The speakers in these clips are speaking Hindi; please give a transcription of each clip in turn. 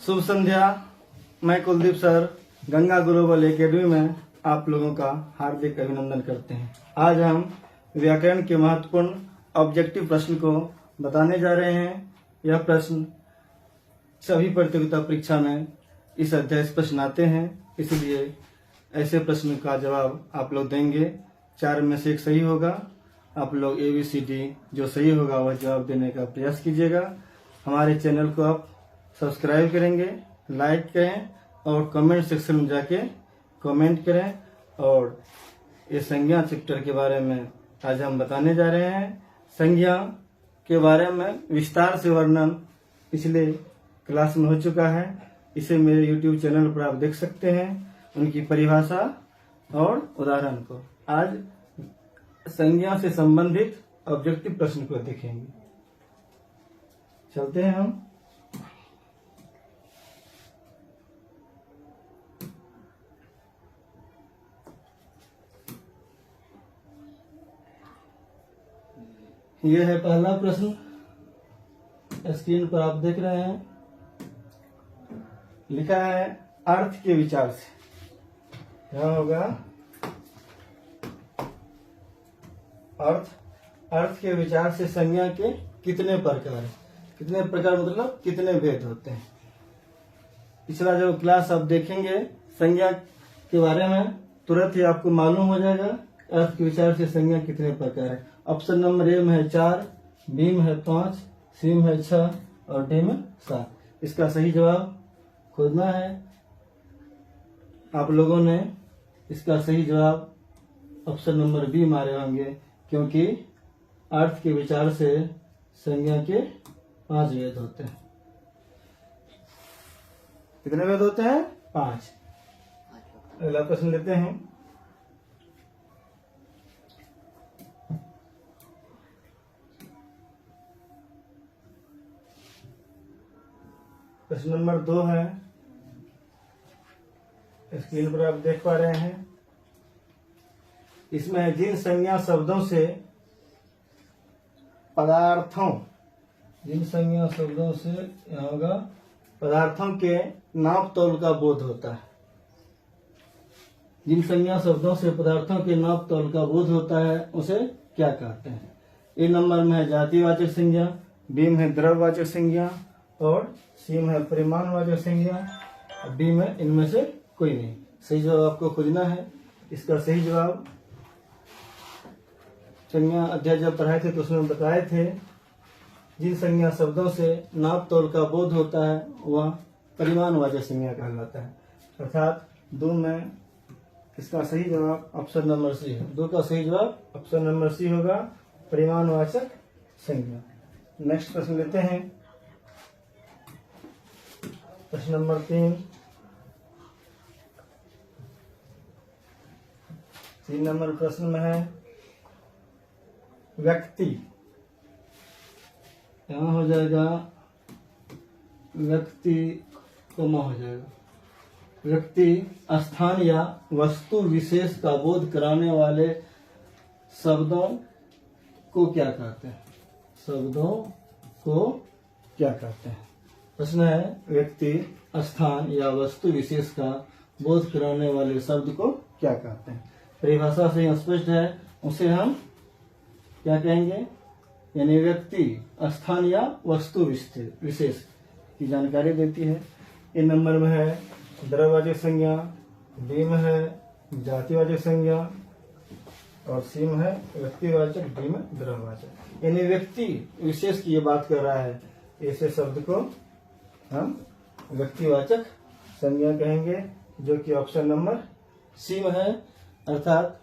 शुभ संध्या। मैं Kuldeep sir Ganga global academy में आप लोगों का हार्दिक अभिनंदन करते हैं। आज हम व्याकरण के महत्वपूर्ण ऑब्जेक्टिव प्रश्न को बताने जा रहे हैं। यह प्रश्न सभी प्रतियोगिता परीक्षा में इस अध्याय से प्रश्न आते हैं, इसलिए ऐसे प्रश्न का जवाब आप लोग देंगे। 4 में से एक सही होगा। आप लोग ABCD जो सही होगा वह जवाब देने का प्रयास कीजिएगा। हमारे चैनल को आप सब्सक्राइब करेंगे, लाइक करें और कमेंट सेक्शन में जाके कमेंट करें। और ये संज्ञा चैप्टर के बारे में आज हम बताने जा रहे हैं। संज्ञा के बारे में विस्तार से वर्णन पिछले क्लास में हो चुका है। इसे मेरे YouTube चैनल पर आप देख सकते हैं, उनकी परिभाषा और उदाहरण को। आज संज्ञा से संबंधित ऑब्जेक्टिव प्रश्न को देखेंगे। चलते हैं हम। यह है पहला प्रश्न, स्क्रीन पर आप देख रहे हैं। लिखा है अर्थ के विचार से। क्या होगा? अर्थ के विचार से संज्ञा के कितने प्रकार? कितने प्रकार मतलब कितने भेद होते हैं। पिछला जो क्लास आप देखेंगे संज्ञा के बारे में, तुरंत ही आपको मालूम हो जाएगा अर्थ के विचार से संज्ञा कितने प्रकार है। ऑप्शन नंबर ए में है 4, बी में है 5, सी में है 6 और डी में 7। इसका सही जवाब खोजना है। आप लोगों ने इसका सही जवाब ऑप्शन नंबर बी मारे होंगे, क्योंकि अर्थ के विचार से संज्ञा के 5 भेद होते हैं। कितने भेद होते हैं? 5। अगला प्रश्न लेते हैं। प्रश्न नंबर 2 है, स्क्रीन पर आप देख पा रहे हैं। इसमें जिन संज्ञा शब्दों से पदार्थों से यहाँ होगा पदार्थों के नाप तौल का बोध होता है। जिन संज्ञा शब्दों से पदार्थों के नाप तौल का बोध होता है उसे क्या कहते हैं? ए नंबर में है जातिवाचक संज्ञा, बी में है द्रव्यवाचक संज्ञा और सी में है परिमाणवाचक संज्ञा, और डी में इनमें से कोई नहीं। सही जवाब आपको खोजना है। इसका सही जवाब संज्ञा अध्याय जब पढ़ाए थे तो उसमें बताए थे, जिन संज्ञा शब्दों से नाप तौल का बोध होता है वह परिमाणवाचक संज्ञा कहलाता है। अर्थात 2 में इसका सही जवाब ऑप्शन नंबर सी है। 2 का सही जवाब ऑप्शन नंबर सी होगा, परिमाणवाचक संज्ञा। नेक्स्ट प्रश्न लेते हैं। प्रश्न नंबर 3 नंबर प्रश्न में है व्यक्ति। यहाँ हो जाएगा व्यक्ति कोमा हो जाएगा। व्यक्ति स्थान या वस्तु विशेष का बोध कराने वाले शब्दों को क्या कहते हैं? शब्दों को क्या कहते हैं? प्रश्न है व्यक्ति स्थान या वस्तु विशेष का बोध कराने वाले शब्द को क्या कहते हैं? परिभाषा से स्पष्ट है, उसे हम क्या कहेंगे? यानी व्यक्ति स्थान या वस्तु विशेष की जानकारी देती है। इन नंबर में है द्रव्यवाचक संज्ञा, बी में है जातिवाचक संज्ञा और सी में है व्यक्तिवाचक, डी में द्रव्यवाचक। यानी व्यक्ति विशेष की ये बात कर रहा है, ऐसे शब्द को हम व्यक्तिवाचक संज्ञा कहेंगे, जो कि ऑप्शन नंबर सी में है। अर्थात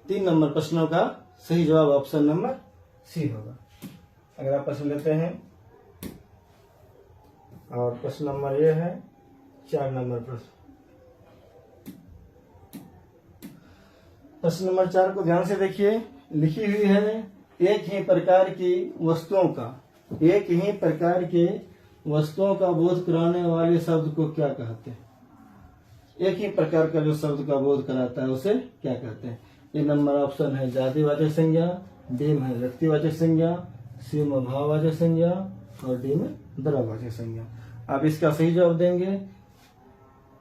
3 नंबर प्रश्नों का सही जवाब ऑप्शन नंबर सी होगा। अगला प्रश्न लेते हैं और प्रश्न नंबर ये है 4 नंबर प्रश्न। प्रश्न नंबर 4 को ध्यान से देखिए। लिखी हुई है एक ही प्रकार की वस्तुओं का बोध कराने वाले शब्द को क्या कहते हैं? एक ही प्रकार का जो शब्द का बोध कराता है उसे क्या कहते हैं? ये नंबर ऑप्शन है जातिवाचक संज्ञा, बी में है व्यक्तिवाचक संज्ञा, सी में भाववाचक संज्ञा और डी में द्रव्यवाचक संज्ञा। आप इसका सही जवाब देंगे,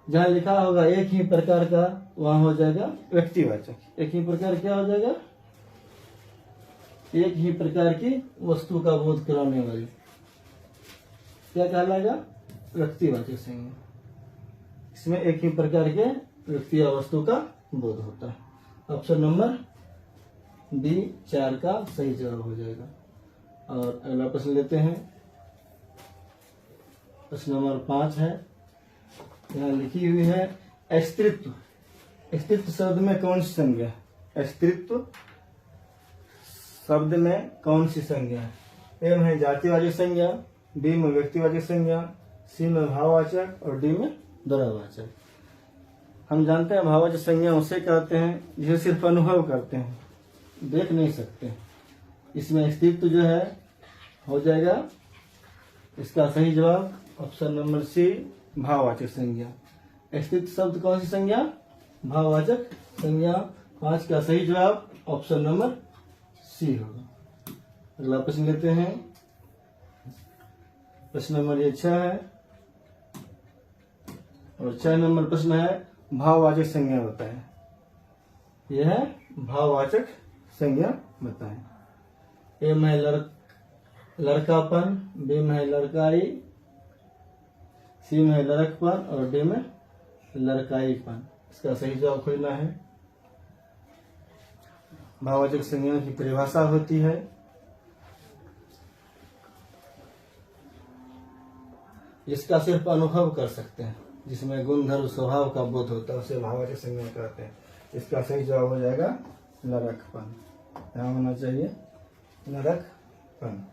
जहां लिखा होगा एक ही प्रकार का वहां हो जाएगा व्यक्तिवाचक। एक ही प्रकार क्या हो जाएगा? एक ही प्रकार की वस्तु का बोध कराने वाली क्या कहलाएगा? व्यक्तिवाचक संज्ञा। इसमें एक ही प्रकार के व्यक्ति या वस्तु का बोध होता है। ऑप्शन नंबर बी 4 का सही जवाब हो जाएगा। और अगला प्रश्न लेते हैं। प्रश्न नंबर 5 है, यहाँ लिखी हुई है अस्तित्व। अस्तित्व शब्द में कौन सी संज्ञा है? अस्तित्व शब्द में कौन सी संज्ञा है? ए में है जातिवाचक संज्ञा, बी में व्यक्तिवाचक संज्ञा, सी में भाववाचक और डी में द्रव्यवाचक। हम जानते हैं भाववाचक संज्ञा उसे कहते हैं जिसे सिर्फ अनुभव करते हैं, देख नहीं सकते। इसमें अस्तित्व जो है हो जाएगा इसका सही जवाब ऑप्शन नंबर सी भाववाचक संज्ञा। अस्तित्व शब्द कौन सी संज्ञा? भाववाचक संज्ञा। 5 का सही जवाब ऑप्शन नंबर सी होगा। अगला प्रश्न लेते हैं। प्रश्न नंबर ये 6 है और 6 नंबर प्रश्न है भाववाचक संज्ञा बताएं। यह है भाववाचक संज्ञा बताएं। ए में लड़कापन, बी में लड़काई, सी में लड़कपन और डी में लड़काईपन। इसका सही जवाब खोजना है। भाववाचक संज्ञा की परिभाषा होती है जिसका सिर्फ अनुभव कर सकते हैं, जिसमें गुण धर्म स्वभाव का बोध होता है, उसे भाववाचक संज्ञा कहते हैं। इसका सही जवाब हो जाएगा लड़कपन। यहाँ होना चाहिए लड़कपन।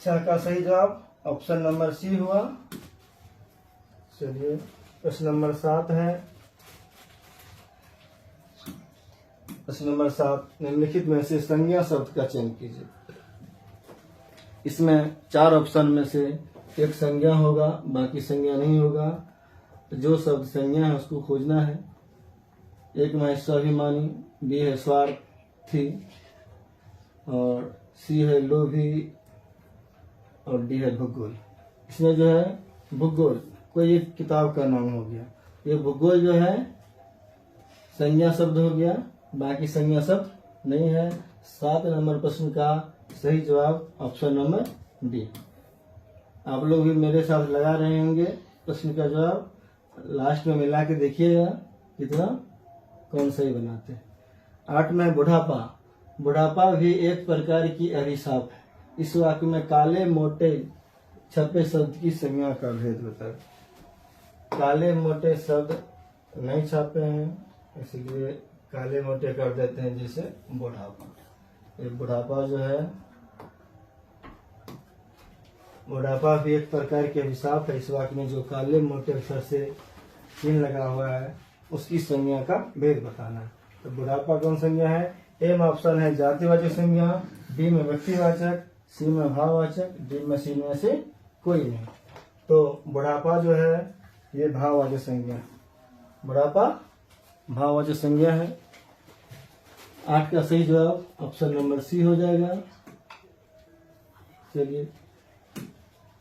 6 का सही जवाब ऑप्शन नंबर सी हुआ। चलिए प्रश्न नंबर 7 है। प्रश्न नंबर 7, निम्नलिखित में से संज्ञा शब्द का चयन कीजिए। इसमें 4 ऑप्शन में से एक संज्ञा होगा, बाकी संज्ञा नहीं होगा। तो जो शब्द संज्ञा है उसको खोजना है। एक में है स्वाभिमानी, बी है स्वार्थी और सी है लोभी और डी है भूगोल। इसमें जो है भूगोल कोई एक किताब का नाम हो गया। ये भूगोल जो है संज्ञा शब्द हो गया, बाकी संज्ञा शब्द नहीं है। 7 नंबर प्रश्न का सही जवाब ऑप्शन नंबर डी। आप लोग भी मेरे साथ लगा रहे होंगे प्रश्न का जवाब, लास्ट में मिला के देखिएगा कितना कौन सही बनाते हैं। 8 में बुढ़ापा। बुढ़ापा भी एक प्रकार की अभिशाप है। इस वाक्य में काले मोटे छपे शब्द की संज्ञा का भेद होता है। काले मोटे शब्द नहीं छापे हैं, इसलिए काले मोटे कर देते हैं, जैसे बुढ़ापा। ये बुढ़ापा जो है, बुढ़ापा भी एक प्रकार के अभिशाप है। इस वाक्य में जो काले मोटे अक्षर से चिन्ह लगा हुआ है उसकी संज्ञा का भेद बताना है। तो बुढ़ापा कौन संज्ञा है? ए में ऑप्शन है जातिवाचक संज्ञा, बी में व्यक्तिवाचक, सी में भाववाचक, डी में सी में से कोई नहीं। तो बुढ़ापा जो है ये भाववाचक संज्ञा, बुढ़ापा भाववाचक संज्ञा है। 8 का सही जवाब ऑप्शन नंबर सी हो जाएगा। चलिए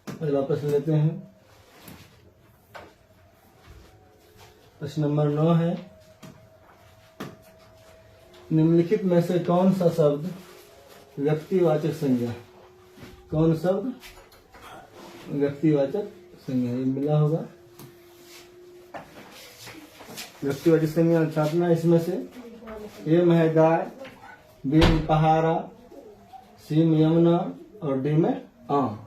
अगला प्रश्न लेते हैं। प्रश्न नंबर 9 है, निम्नलिखित में से कौन सा शब्द व्यक्तिवाचक संज्ञा? कौन शब्द व्यक्तिवाचक संज्ञा? ये मिला होगा। व्यक्तिवाचक संज्ञा छापना इसमें से। ए में है गाय, बी में पहाड़ा, सी में यमुना और डी में आम।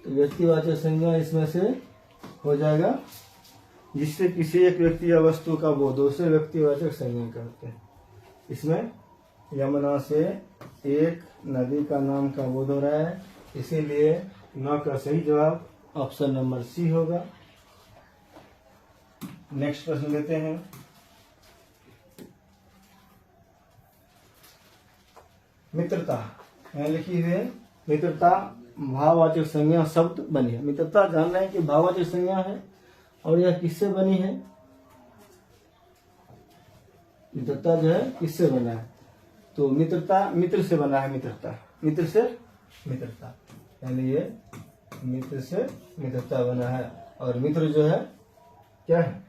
तो व्यक्तिवाचक संज्ञा इसमें से हो जाएगा जिससे किसी एक व्यक्ति या वस्तु का बोध हो, उसे व्यक्तिवाचक संज्ञा कहते हैं। इसमें यमुना से एक नदी का नाम का बोध हो रहा है, इसीलिए 9 का सही जवाब ऑप्शन नंबर सी होगा। नेक्स्ट प्रश्न लेते हैं। मित्रता यहाँ लिखी हुई है, मित्रता भाववाचक संज्ञा शब्द बनी है। मित्रता जान रहे हैं कि भाववाचक संज्ञा है और यह किससे बनी है? मित्रता जो है किससे बना है? तो मित्रता मित्र से बना है। मित्रता मित्र से मित्रता, यानी ये मित्र से मित्रता बना है। और मित्र जो है क्या है,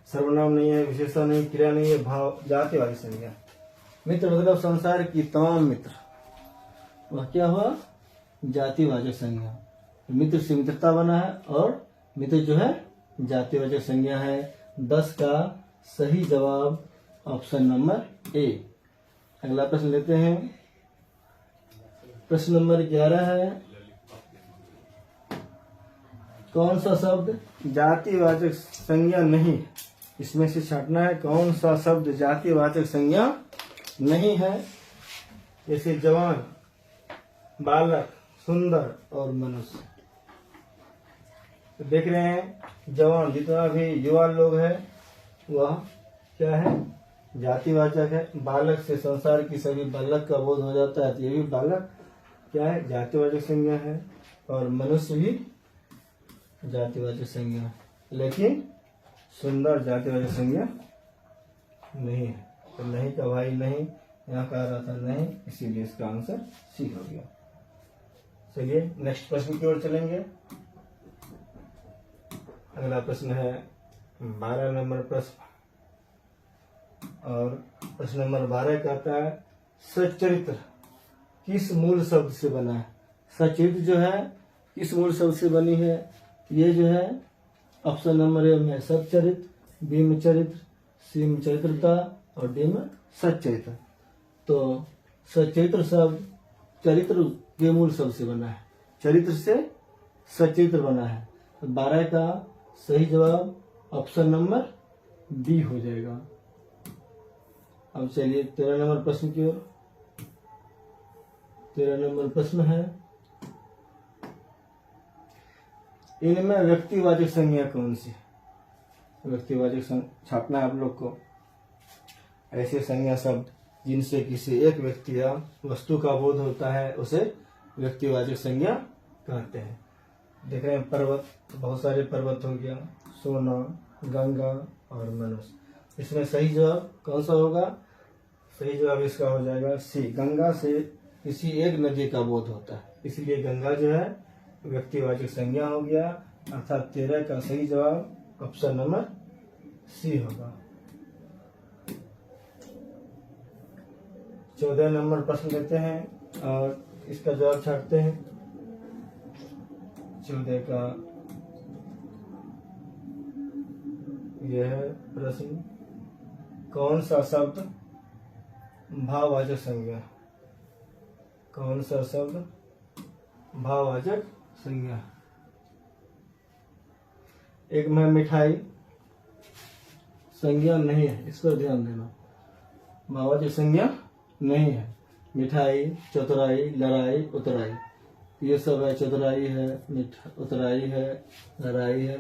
सर्वनाम नहीं है, विशेषण नहीं, क्रिया नहीं है, भाव जातिवाचक संज्ञा। मित्र मतलब संसार की तमाम मित्र, वह क्या हुआ, जातिवाचक संज्ञा। मित्र से मित्रता बना है और मित्र जो है जातिवाचक संज्ञा है। 10 का सही जवाब ऑप्शन नंबर ए। अगला प्रश्न लेते हैं। प्रश्न नंबर 11 है, कौन सा शब्द जातिवाचक संज्ञा नहीं है, इसमें से छांटना है कौन सा शब्द जातिवाचक संज्ञा नहीं है। जैसे जवान, बालक, सुंदर और मनुष्य। तो देख रहे हैं जवान, जितना भी युवा लोग है वह क्या है, जातिवाचक है। बालक से संसार की सभी बालक का बोध हो जाता है, तो ये भी बालक क्या है, जातिवाचक संज्ञा है। और मनुष्य भी जातिवाचक संज्ञा है, लेकिन सुंदर जातिवाचक संज्ञा नहीं है। तो नहीं का भाई नहीं, यहाँ कह रहा था नहीं, इसीलिए इसका आंसर सी हो गया। चलिए नेक्स्ट प्रश्न की ओर चलेंगे। अगला प्रश्न है 12 नंबर प्रश्न, और प्रश्न नंबर 12 कहता है सच्चरित्र किस मूल शब्द से बना है। सच्चरित्र जो है किस मूल शब्द से बनी है, ये जो है ऑप्शन नंबर ए में सच्चरित्र, बी में चरित्र, सी में चरित्रता और डी में सच्चरित्र। तो सच्चरित्र शब्द चरित्र के मूल शब्द से बना है, चरित्र से सच्चरित्र बना है। तो 12 का सही जवाब ऑप्शन नंबर बी हो जाएगा। अब चलिए 13 नंबर प्रश्न की ओर। 13 नंबर प्रश्न है, इनमें व्यक्तिवाचक संज्ञा कौन सी। व्यक्तिवाचक छापना है आप लोग को। ऐसे संज्ञा शब्द जिनसे किसी एक व्यक्ति या वस्तु का बोध होता है उसे व्यक्तिवाचक संज्ञा कहते हैं। देख रहे हैं पर्वत, बहुत सारे पर्वत हो गया, सोना, गंगा और मनुष्य। इसमें सही जवाब कौन सा होगा, सही जवाब इसका हो जाएगा सी। गंगा से किसी एक नदी का बोध होता है, इसलिए गंगा जो है व्यक्तिवाचक संज्ञा हो गया। अर्थात 13 का सही जवाब ऑप्शन नंबर सी होगा। 14 नंबर प्रश्न लेते हैं और इसका जवाब छांटते हैं। 14 का यह है प्रश्न, कौन सा शब्द भाववाचक संज्ञा, कौन सा शब्द भाववाचक संज्ञा। एक में मिठाई संज्ञा नहीं है, इस पर ध्यान देना, भाववाचक संज्ञा नहीं है। मिठाई, चतुराई, लड़ाई, उतराई, ये सब है। चतुराई है, उतराई है, लड़ाई है,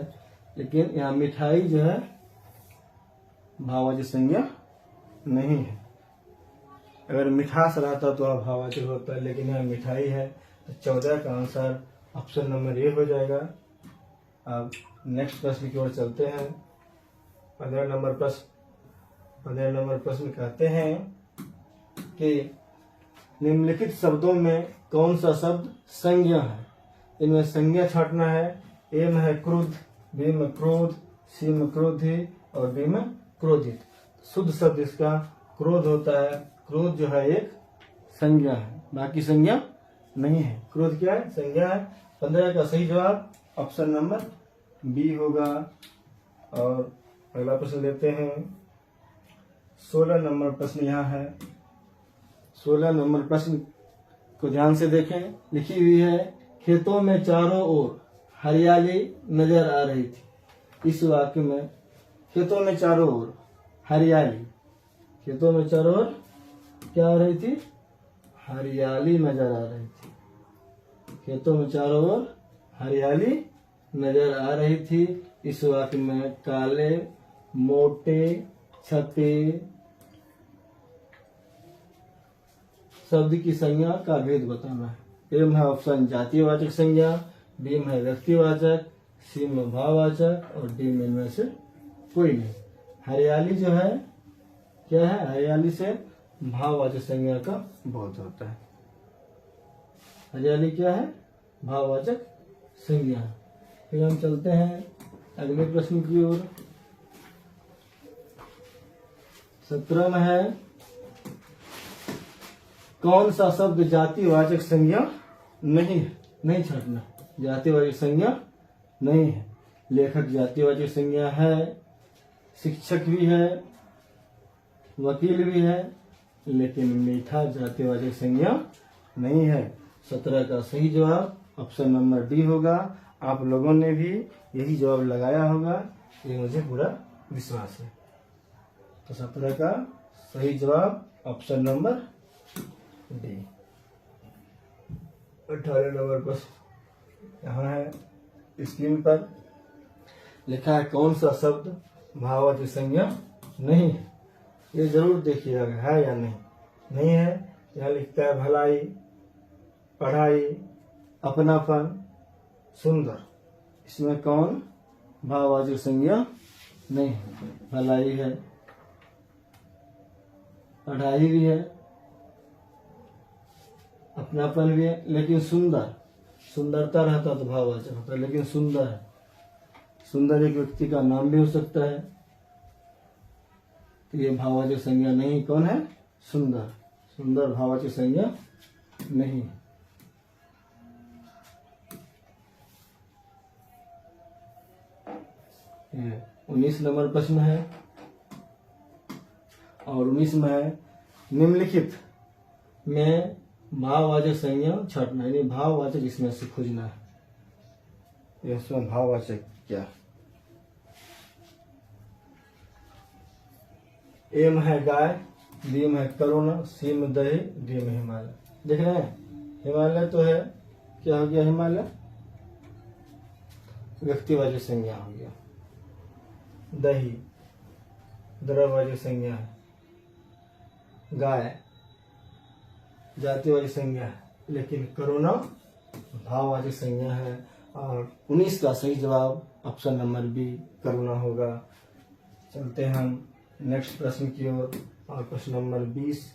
लेकिन यहाँ मिठाई जो है भाववाचक संज्ञा नहीं है। अगर मिठास रहता तो भाववाचक होता है, लेकिन यहाँ मिठाई है। तो 14 का आंसर ऑप्शन नंबर ए हो जाएगा। अब नेक्स्ट प्रश्न की ओर चलते हैं। 15 नंबर प्रश्न। 15 नंबर प्रश्न कहते हैं कि निम्नलिखित शब्दों में कौन सा शब्द संज्ञा है। इनमें संज्ञा छांटना है। ए में है क्रोध, बी में क्रोध, सी में क्रोधी और डी में क्रोधित। शुद्ध शब्द इसका क्रोध होता है। क्रोध जो है एक संज्ञा है, बाकी संज्ञा नहीं है। क्रोध क्या है, संज्ञा है। 15 का सही जवाब ऑप्शन नंबर बी होगा। और अगला प्रश्न लेते हैं। 16 नंबर प्रश्न यहाँ है। 16 नंबर प्रश्न को ध्यान से देखें। लिखी हुई है, खेतों में चारों ओर हरियाली नजर आ रही थी। इस वाक्य में खेतों में चारों ओर हरियाली, खेतों में चारों ओर क्या आ रही थी, हरियाली नजर आ रही थी। खेतों में चारों ओर हरियाली नजर आ रही थी। इस वाक्य में काले, मोटे, छपे शब्द की संज्ञा का भेद बताना है। ए में है ऑप्शन जातीयवाचक संज्ञा, बी में है व्यक्तिवाचक, सी में भाववाचक और डी में इनमें से कोई नहीं। हरियाली जो है क्या है, हरियाली से भाववाचक संज्ञा का बोध होता है। हरियाली क्या है? भाववाचक संज्ञा है। फिर हम चलते हैं अगले प्रश्न की ओर। 17 में है, कौन सा शब्द जातिवाचक संज्ञा नहीं है? नहीं छाटना, जातिवाचक संज्ञा नहीं है। लेखक जातिवाचक संज्ञा है, शिक्षक भी है, वकील भी है, लेकिन मीठा जातिवाचक संज्ञा नहीं है। 17 का सही जवाब ऑप्शन नंबर डी होगा। आप लोगों ने भी यही जवाब लगाया होगा, ये मुझे पूरा विश्वास है। तो 17 का सही जवाब ऑप्शन नंबर डी। 18 नंबर प्रश्न यहाँ है, स्क्रीन पर लिखा है, कौन सा शब्द भाववाचक संज्ञा नहीं है? ये जरूर देखिएगा है या नहीं। नहीं है, यहाँ लिखता है भलाई, पढ़ाई, अपनापन, सुंदर। इसमें कौन भाववाचक संज्ञा नहीं है? भलाई है, पढ़ाई भी है, अपनापन भी है, लेकिन सुंदर, सुंदरता रहता तो भाववाचक होता, लेकिन सुंदर है। सुंदर एक व्यक्ति का नाम भी हो सकता है, तो ये भाववाचक संज्ञा नहीं। कौन है? सुंदर। सुंदर भाववाचक संज्ञा नहीं। ये 19 नंबर प्रश्न है, और 19 में है, निम्नलिखित में भाववाचक संज्ञा छाटना, यानी भाववाचक इसमें से खोजना है। इसमें भाववाचक क्या? ए में है गाय, बी में है करुणा, सी में दही, डी में हिमालय। देख रहे हैं, हिमालय तो है, क्या हो गया? हिमालय व्यक्तिवाचक संज्ञा हो गया। दही द्रव्यवाचक संज्ञा है। गाय जातिवाचक संज्ञा है, लेकिन करुणा भाववाचक संज्ञा है। और 19 का सही जवाब ऑप्शन नंबर बी करुणा होगा। चलते हैं हम नेक्स्ट प्रश्न की ओर, और प्रश्न नंबर 20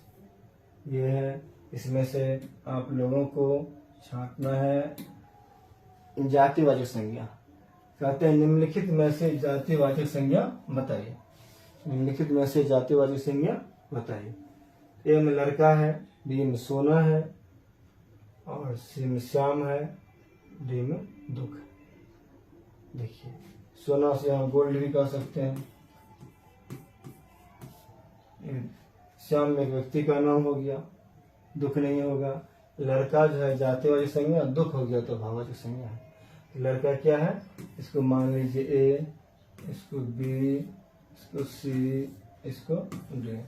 ये है, इसमें से आप लोगों को छांटना है जातिवाचक संज्ञा। कहते हैं, निम्नलिखित में से जातिवाचक संज्ञा बताइए। निम्नलिखित में से जातिवाचक संज्ञा बताइए। ए में लड़का है, बी में सोना है, और सी में श्याम है, डी में दुख है। देखिए, सोना से हम गोल्ड भी कह सकते हैं। श्याम में एक व्यक्ति का नाम हो गया, दुख नहीं होगा। लड़का जो है जातिवाचक संज्ञा, दुख हो गया तो भाववाचक संज्ञा है। लड़का क्या है? इसको मान लीजिए ए, इसको बी, इसको सी, इसको डी।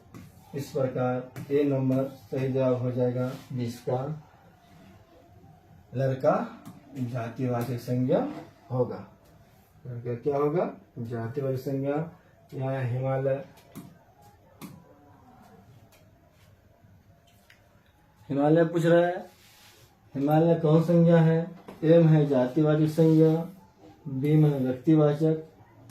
इस प्रकार ए नंबर सही जवाब हो जाएगा 20 का। लड़का जातिवाचक संज्ञा होगा। लड़का क्या होगा? जातिवाचक संज्ञा। यहाँ हिमालय, हिमालय पूछ रहा है, हिमालय कौन संज्ञा है? ए में है जातिवाचक संज्ञा, बी में है व्यक्तिवाचक,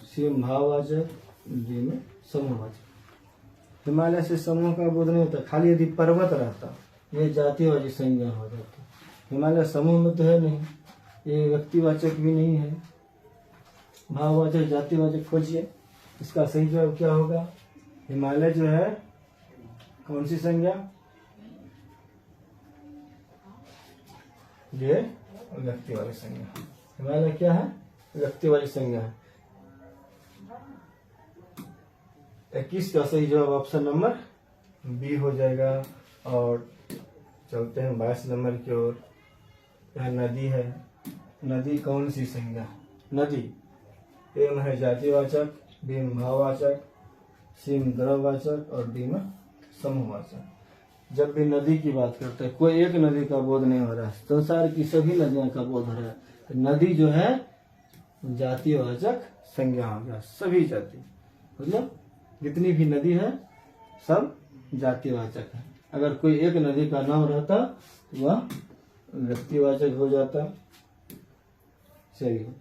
सी में भाववाचक, डी में समूहवाचक। हिमालय से समूह का बोध नहीं होता, खाली यदि पर्वत रहता ये जातिवाचक संज्ञा हो जाती। हिमालय समूह में तो है नहीं, ये व्यक्तिवाचक भी नहीं है। भाववाचक जातिवाचक खोजिए, इसका सही जवाब क्या होगा? हिमालय जो है कौन सी संज्ञा? ये व्यक्तिवाचक संज्ञा। हिमालय क्या है? व्यक्तिवाचक संज्ञा है। 21 का सही जवाब ऑप्शन नंबर बी हो जाएगा। और चलते हैं 22 नंबर की ओर। यह नदी है, नदी कौन सी संज्ञा? नदी ए में है जातिवाचक, बी में भाववाचक, सी में द्रव्यवाचक, और डी में समूहवाचक। जब भी नदी की बात करते हैं, कोई एक नदी का बोध नहीं हो रहा है, संसार की सभी नदियों का बोध हो रहा है। तो नदी जो है जातिवाचक संज्ञा हो गया, सभी जाति, मतलब जितनी भी नदी है सब जातिवाचक है। अगर कोई एक नदी का नाम रहता वह व्यक्तिवाचक हो जाता। चलिए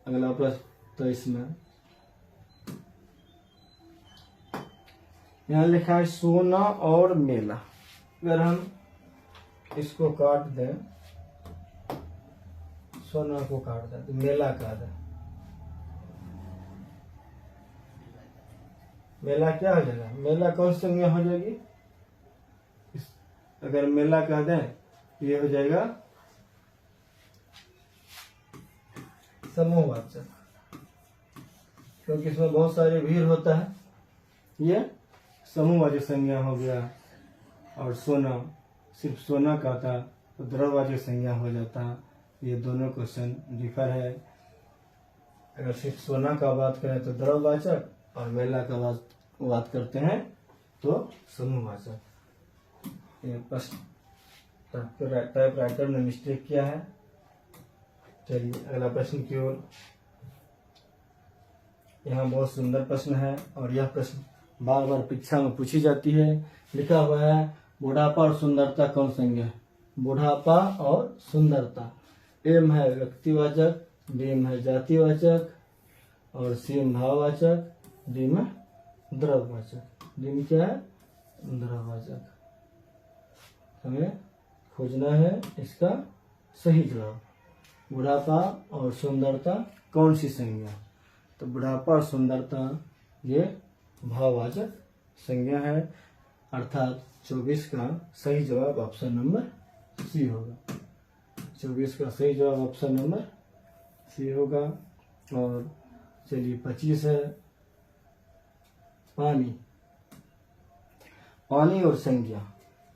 अगला प्रश्न, तो इसमें यहाँ लिखा है सोना और मेला। अगर हम इसको काट दें सोना को काट दें तो मेला कह दें। मेला क्या हो जाएगा? मेला कौन सी संज्ञा हो जाएगी? अगर मेला कह दें ये हो जाएगा समूहवाचक, क्योंकि इसमें बहुत सारी भीड़ होता है। ये समूहवाचक संज्ञा हो गया। और सोना, सिर्फ सोना का था तो द्रव्यवाचक संज्ञा हो जाता। ये दोनों क्वेश्चन डिफर है। अगर सिर्फ सोना का बात करें तो द्रव्यवाचक, और मेला का बात करते हैं तो समूहवाचक। ये प्रश्न टाइपराइटर ने मिस्टेक किया है। चलिए अगला प्रश्न की ओर। यहाँ बहुत सुंदर प्रश्न है और यह प्रश्न बार बार परीक्षा में पूछी जाती है। लिखा हुआ है बुढ़ापा और सुंदरता कौन संज्ञा है? बुढ़ापा और सुंदरता। एम है व्यक्तिवाचक, डी में है जातिवाचक, और सी में भाववाचक, डी में द्रव्यवाचक। डी में क्या है? द्रव्यवाचक। हमें खोजना है इसका सही जवाब। बुढ़ापा और सुंदरता कौन सी संज्ञा? तो बुढ़ापा और सुंदरता ये भाववाचक संज्ञा है, अर्थात 24 का सही जवाब ऑप्शन नंबर सी होगा। 24 का सही जवाब ऑप्शन नंबर सी होगा। और चलिए 25 है पानी। पानी और संज्ञा,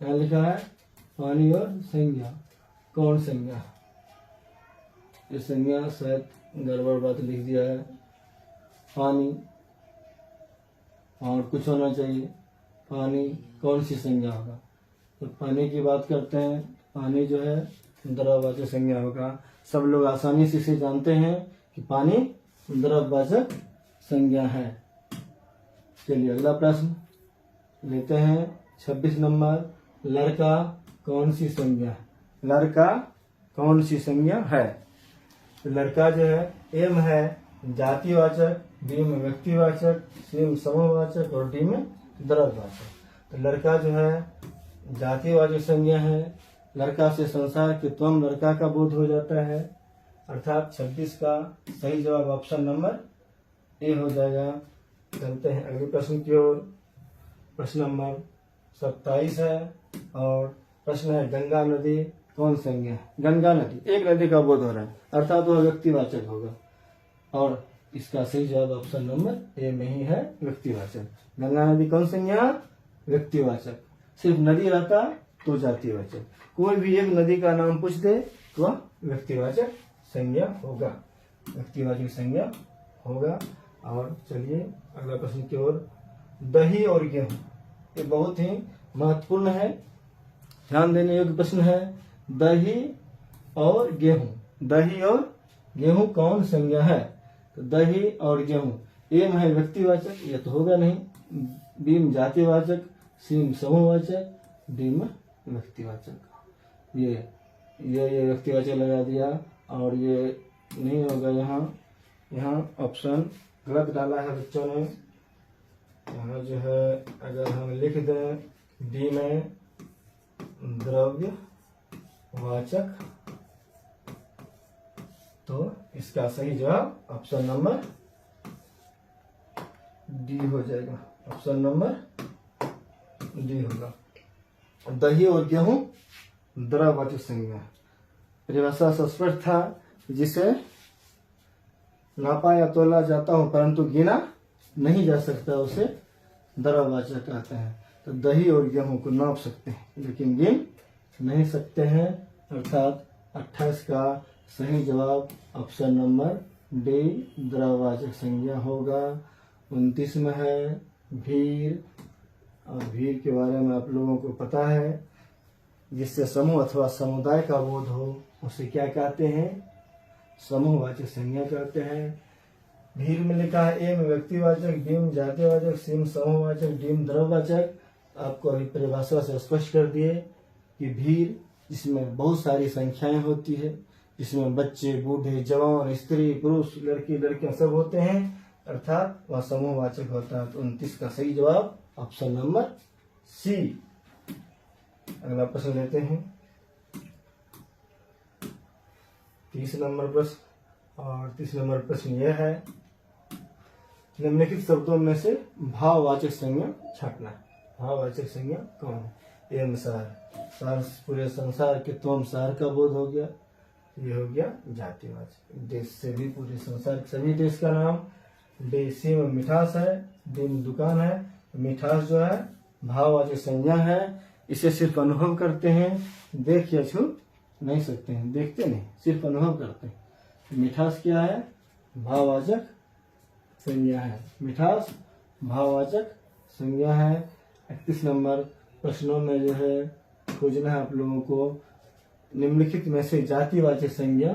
यहाँ लिखा है पानी और संज्ञा। कौन संज्ञा? ये संज्ञा शायद गड़बड़ बात लिख दिया है। पानी और कुछ होना चाहिए। पानी कौन सी संज्ञा होगा? तो पानी की बात करते हैं, पानी जो है द्रव्यवाचक संज्ञा होगा। सब लोग आसानी से इसे जानते हैं कि पानी द्रव्यवाचक संज्ञा है। चलिए अगला प्रश्न लेते हैं 26 नंबर। लड़का कौन सी संज्ञा है? लड़का कौन सी संज्ञा है? तो लड़का जो है एम है जातिवाचक, बी में व्यक्तिवाचक, सी में समूहवाचक और डी में द्रव्यवाचक। तो लड़का जो है जातिवाचक संज्ञा है। लड़का से संसार के त्वम लड़का का बोध हो जाता है, अर्थात 26 का सही जवाब ऑप्शन नंबर ए हो जाएगा। चलते हैं अगले प्रश्न की ओर। प्रश्न नंबर 27 है और प्रश्न है गंगा नदी कौन संज्ञा है? गंगा नदी, एक नदी का बोध हो रहा है, अर्थात वह व्यक्तिवाचक होगा। और इसका सही जवाब ऑप्शन नंबर ए में ही है, व्यक्तिवाचक। गंगा नदी कौन संज्ञा? व्यक्तिवाचक। सिर्फ नदी रहता तो जातिवाचक। कोई भी एक नदी का नाम पूछ दे तो वह व्यक्तिवाचक संज्ञा होगा, व्यक्तिवाचक संज्ञा होगा। और चलिए अगला प्रश्न की ओर। दही और गेहूं, ये बहुत ही महत्वपूर्ण है, ध्यान देने योग्य प्रश्न है। दही और गेहूं, दही और गेहूं कौन संज्ञा है? तो दही और गेहूं, ए में है व्यक्तिवाचक, ये तो होगा नहीं। बी में जातिवाचक, सी में समूहवाचक, डी में व्यक्तिवाचक। ये व्यक्तिवाचक लगा दिया और ये नहीं होगा। यहाँ ऑप्शन गलत डाला है बच्चों ने। यहाँ जो है अगर हम लिख दें डी में द्रव्यवाचक, तो इसका सही जवाब ऑप्शन नंबर डी हो जाएगा। ऑप्शन नंबर डी होगा। दही और गेहूं द्रव्यवाचक संज्ञा। परिभाषा स्पष्ट था, जिसे नापा या तोला जाता हो परंतु गिना नहीं जा सकता उसे द्रव्यवाचक कहते हैं। तो दही और गेहूं को नाप सकते हैं लेकिन गिन नहीं सकते हैं, अर्थात 28 का सही जवाब ऑप्शन नंबर डी द्रव्यवाचक संज्ञा होगा। 29 में है भीड़, और भीड़ के बारे में आप लोगों को पता है, जिससे समूह अथवा समुदाय का बोध हो उसे क्या कहते हैं? समूहवाचक संज्ञा कहते हैं। भीड़ में लिखा है ए में व्यक्तिवाचक, बी में जातिवाचक, सी में समूहवाचक, डी में द्रव्यवाचक। आपको अभी परिभाषा से स्पष्ट कर दिए कि भीड़ जिसमें बहुत सारी संख्याएं होती है, जिसमें बच्चे, बूढ़े, जवान, स्त्री, पुरुष, लड़की, लड़कियां सब होते हैं, अर्थात वह समूहवाचक होता है। तो 29 का सही जवाब ऑप्शन नंबर सी। अगला प्रश्न लेते हैं। 30 नंबर प्रश्न। और 30 नंबर प्रश्न यह है, निम्नलिखित शब्दों में से भाववाचक संज्ञा छांटना। भाववाचक संज्ञा कौन है? एवं सार, सार पूरे संसार के त्वम सार का बोध हो गया, ये हो गया जातिवाचक। देश से भी पूरे संसार के सभी देश का नाम। देशी में मिठास है, दिन दुकान है। मिठास जो है भाववाचक संज्ञा है, इसे सिर्फ अनुभव करते हैं, देख या छू नहीं सकते हैं, देखते नहीं, सिर्फ अनुभव करते हैं। मिठास क्या है? भाववाचक संज्ञा है। मिठास भाववाचक संज्ञा है। 31 नंबर प्रश्नों में जो है खोजना है आप लोगों को, निम्नलिखित में से जातिवाचक संज्ञा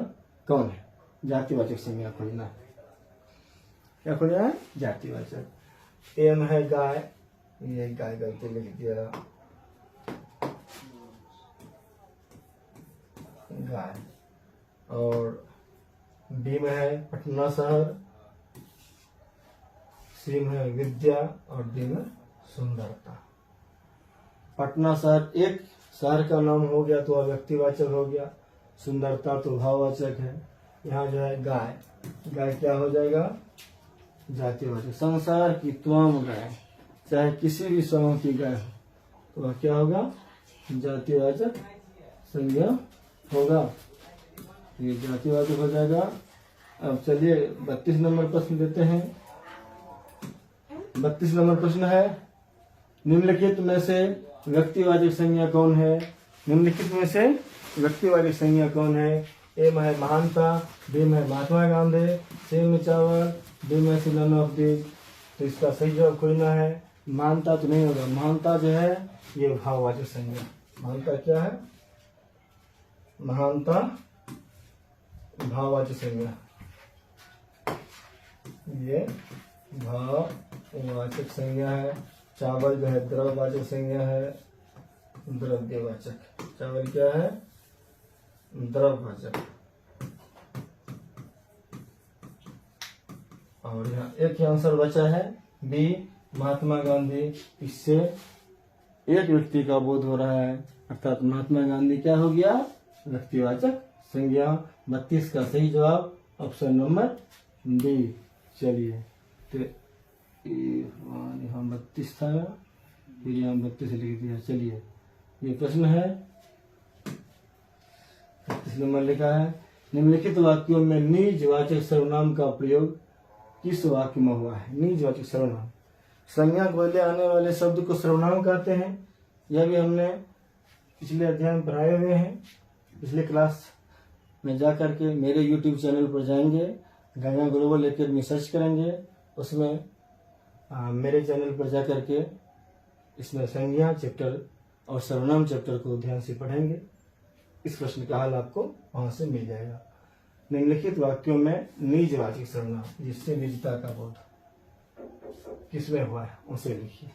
कौन है? जातिवाचक संज्ञा खोजना है। क्या खोजना है? जातिवाचक। एम है गाय, ये गाय गलती लिख दिया, गाय। और बी में है पटना शहर, सी में है विद्या और डी में सुंदरता। पटना शहर एक शहर का नाम हो गया तो वह व्यक्तिवाचक हो गया, सुंदरता तो भाववाचक है। यहाँ जो है गाय, गाय क्या हो जाएगा? जातिवाचक। संसार की तमाम गाय, चाहे किसी भी समूह की गाय हो तो वह क्या होगा? जातिवाचक संज्ञा होगा, ये जातिवाचक हो जाएगा। अब चलिए 32 नंबर प्रश्न देते हैं। 32 नंबर प्रश्न है, निम्नलिखित में से व्यक्तिवाचक संज्ञा कौन है? निम्नलिखित में से व्यक्तिवाचक संज्ञा कौन है? ए में है महानता, बी में है महात्मा गांधी, सी में चावल, डी में से नन ऑफ दी। तो इसका सही जवाब खोजना है। महानता तो नहीं होगा, महानता जो है ये भाववाचक संज्ञा। महानता क्या है? महानता भाववाचक संज्ञा, ये भाववाचक संज्ञा है। चावल जो है द्रव्यवाचक संज्ञा है, द्रव्यवाचक। चावल क्या है? द्रव्यवाचक। और यहाँ एक ही आंसर बचा है, बी महात्मा गांधी। इससे एक व्यक्ति का बोध हो रहा है, अर्थात महात्मा गांधी क्या हो गया? व्यक्तिवाचक संज्ञा। 32 का सही जवाब ऑप्शन नंबर डी। चलिए तो यहाँ 32 था, फिर यहाँ 32 लिख दिया। चलिए ये प्रश्न है 32 नंबर लिखा है, निम्नलिखित वाक्यों में निजवाचक सर्वनाम का प्रयोग किस वाक्य में हुआ है? निजवाचक सर्वनाम, संज्ञा को पहले आने वाले शब्द को सर्वनाम कहते हैं। यह भी हमने पिछले अध्याय में पढ़ाए हुए हैं। पिछले क्लास में जाकर के मेरे YouTube चैनल पर जाएंगे, गंगा ग्लोबल एकेडमी सर्च करेंगे, उसमें मेरे चैनल पर जाकर के इसमें संज्ञा चैप्टर और सर्वनाम चैप्टर को ध्यान से पढ़ेंगे। इस प्रश्न का हल आपको वहां से मिल जाएगा। निम्नलिखित वाक्यों में निजवाचक सर्वनाम, जिससे निजता का बोध किसमें हुआ है उसे लिखिए।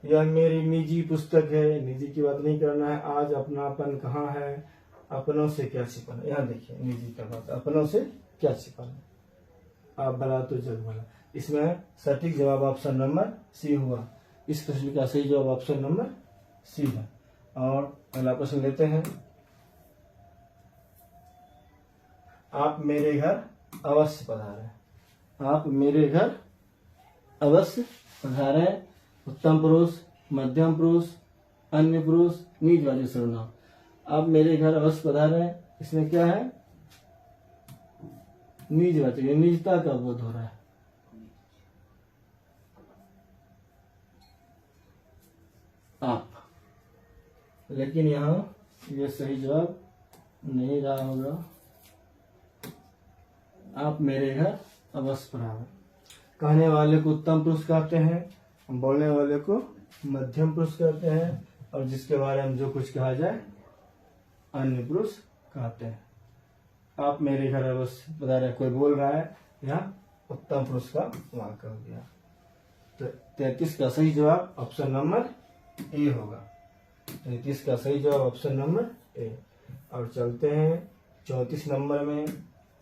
यह मेरी निजी पुस्तक है, निजी की बात नहीं करना है। आज अपनापन कहाँ है? अपनों से क्या छिपाना? यहाँ देखिए निजी का बात, अपनों से क्या छिपाना? आप भला तो जग भला। इसमें सटीक जवाब ऑप्शन नंबर सी हुआ। इस प्रश्न का सही जवाब ऑप्शन नंबर सी है। और पहला प्रश्न लेते हैं, आप मेरे घर अवश्य पधारें। आप मेरे घर अवश्य पधारें। उत्तम पुरुष, मध्यम पुरुष, अन्य पुरुष, निजवाचक सर्वनाम। आप मेरे घर अवश्य पधारें, इसमें क्या है? निजवाचक, निजता का बोध हो रहा है। आप, लेकिन यहाँ ये सही जवाब नहीं रहा होगा। आप मेरे घर अवश्य पधारें। कहने वाले को उत्तम पुरुष कहते हैं, बोलने वाले को मध्यम पुरुष कहते हैं, और जिसके बारे में जो कुछ कहा जाए अन्य पुरुष कहते हैं। आप मेरे घर अवश्य पधारें, कोई बोल रहा है, यहाँ उत्तम पुरुष का वाक्य हो गया। तो 33 का सही जवाब ऑप्शन नंबर ए होगा। 33 का सही जवाब ऑप्शन नंबर ए। और चलते हैं 34 नंबर में,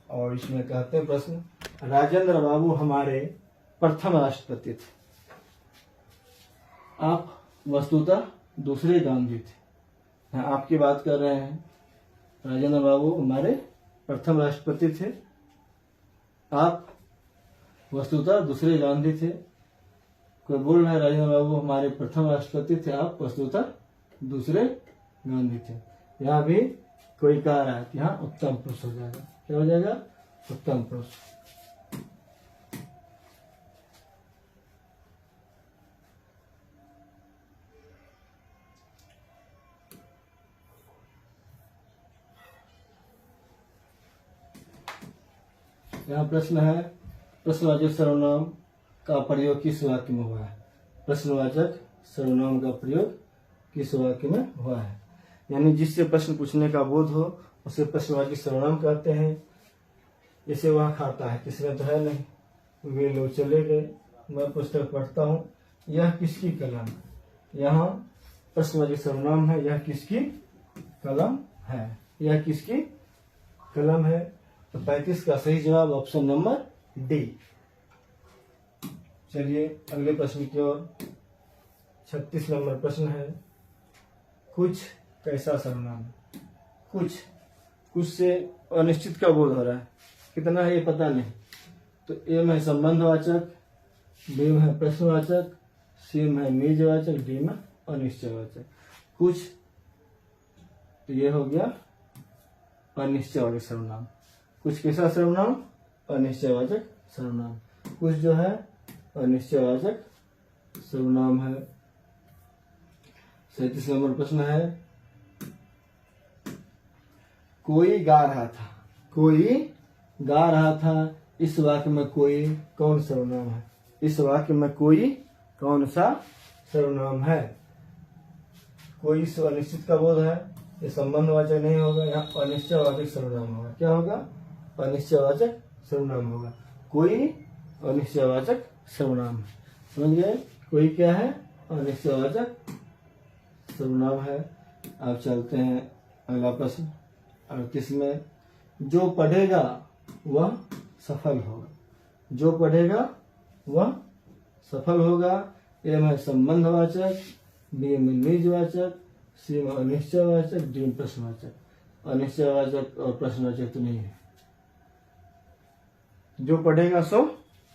और इसमें कहते हैं प्रश्न, राजेंद्र बाबू हमारे प्रथम राष्ट्रपति थे। आप वस्तुतः दूसरे गांधी थे। आपकी बात कर रहे हैं। राजेंद्र बाबू हमारे प्रथम राष्ट्रपति थे। आप वस्तुतः दूसरे गांधी थे। कोई बोल रहा है राजेंद्र बाबू हमारे प्रथम राष्ट्रपति थे, आप वस्तुतः दूसरे गांधी थे। यहाँ भी कोई कह रहा है कि यहाँ उत्तम पुरुष हो जाएगा। क्या हो जाएगा? उत्तम पुरुष। यहाँ प्रश्न है, प्रश्नवाचक सर्वनाम का प्रयोग किस वाक्य में हुआ है? प्रश्नवाचक सर्वनाम का प्रयोग किस वाक्य में हुआ है? यानी जिससे प्रश्न पूछने का बोध हो उसे प्रश्नवाचक सर्वनाम कहते हैं। जैसे वह खाता है, किसने तो है नहीं, वे लोग चले गए, मैं पुस्तक पढ़ता हूँ, यह किसकी कलम है? यहाँ प्रश्नवाचक सर्वनाम है, यह किसकी कलम है, यह किसकी कलम है। तो 35 का सही जवाब ऑप्शन नंबर डी। चलिए अगले प्रश्न की ओर। 36 नंबर प्रश्न है, कुछ कैसा सर्वनाम है? कुछ से अनिश्चित का बोध हो रहा है, कितना है ये पता नहीं। तो ए में संबंधवाचक, बी में है प्रश्नवाचक, सी में है निजवाचक, डी में अनिश्चयवाचक। कुछ, तो ये हो गया अनिश्चयवाचक सर्वनाम। कुछ कैसा सर्वनाम? अनिश्चयवाचक सर्वनाम। कुछ जो है अनिश्चयवाचक सर्वनाम है। 37 नंबर प्रश्न है, कोई गा रहा था, कोई गा रहा था, इस वाक्य में कोई कौन सर्वनाम है? इस वाक्य में कोई कौन सा सर्वनाम है? कोई से अनिश्चित का बोध है, ये संबंधवाचक नहीं होगा, यहाँ अनिश्चयवाचक सर्वनाम होगा। क्या होगा? अनिश्चयवाचक सर्वनाम होगा। कोई अनिश्चयवाचक सर्वनाम है। समझ गए? कोई क्या है? अनिश्चयवाचक सर्वनाम है। अब चलते हैं अगला प्रश्न 38 में, जो पढ़ेगा वह सफल होगा। जो पढ़ेगा वह सफल होगा। ए में संबंधवाचक, बी में निजवाचक, सी में अनिश्चयवाचक, डी में प्रश्नवाचक। अनिश्चयवाचक और प्रश्नवाचक तो नहीं है। जो पढ़ेगा सो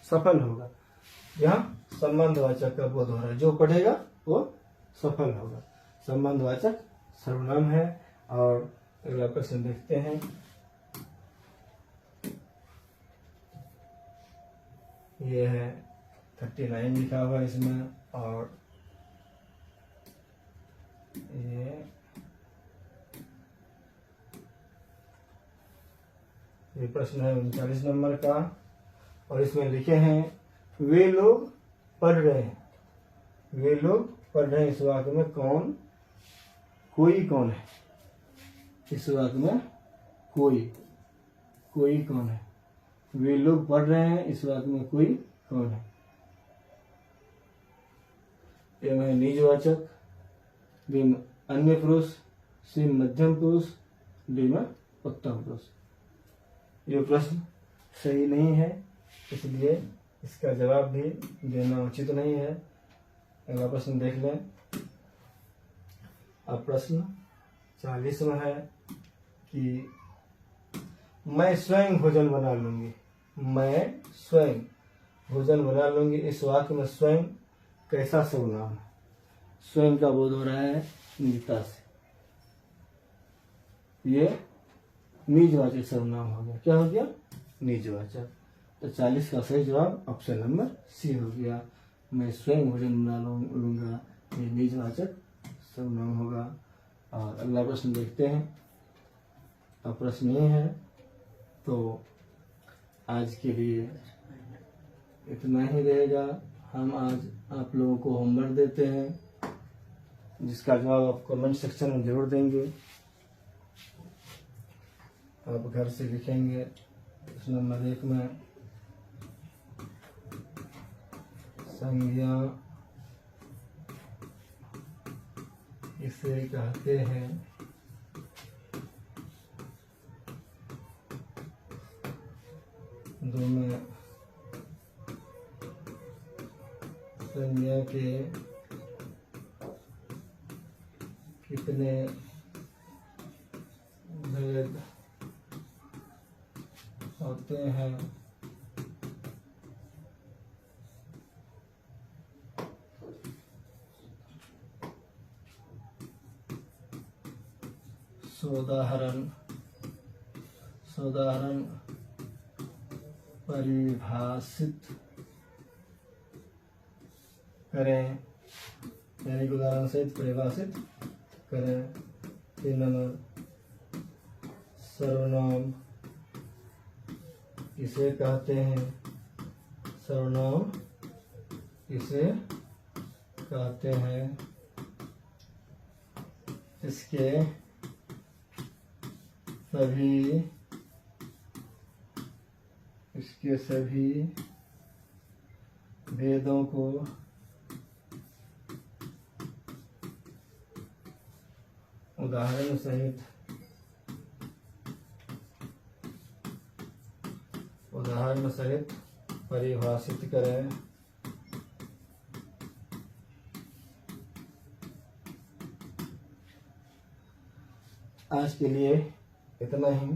सफल होगा, यहाँ संबंधवाचक का बोध हो रहा है। जो पढ़ेगा वो सफल होगा, संबंधवाचक सर्वनाम है। और अगला प्रश्न देखते हैं। ये है 39 लिखा हुआ है इसमें, और ये प्रश्न है 39 नंबर का, और इसमें लिखे हैं, वे लोग पढ़ रहे हैं। वे लोग पढ़ रहे हैं, इस वाक्य में कौन, कोई कौन है? इस वाक्य में कोई कौन है? वे लोग पढ़ रहे हैं, इस वाक्य में कोई कौन है? ए में निजवाचक, बी में अन्य पुरुष, सी मध्यम पुरुष, डी में उत्तम पुरुष। ये प्रश्न सही नहीं है, इसलिए इसका जवाब भी देना उचित नहीं है। अगला प्रश्न देख लें। अब प्रश्न 40 में है कि मैं स्वयं भोजन बना लूंगी। मैं स्वयं भोजन बना लूंगी, इस वाक्य में स्वयं कैसा सर्वनाम है? स्वयं का बोध हो रहा है निजता से, ये निजवाचक सर्वनाम हो गया। क्या हो गया? निजवाचक। तो 40 का सही जवाब ऑप्शन नंबर सी हो गया। मैं स्वयं भोजन बना लूंगा, ये निजवाचक सर्वनाम होगा। और अगला प्रश्न देखते हैं। अब प्रश्न ये है, तो आज के लिए इतना ही रहेगा। हम आज आप लोगों को होमवर्क देते हैं, जिसका जवाब आप कमेंट सेक्शन में जरूर देंगे। आप घर से लिखेंगे। प्रश्न नंबर 1 में संज्ञा इसे कहते हैं, दो में संज्ञा के कितने भेद होते हैं। सोदाहरण परिभाषित करें, यानी कि उदाहरण सहित परिभाषित करें। 3 नंबर, सर्वनाम किसे कहते हैं? सर्वनाम किसे कहते हैं? इसके सभी भेदों को उदाहरण सहित परिभाषित करें। आज के लिए इतना ही।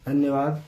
धन्यवाद।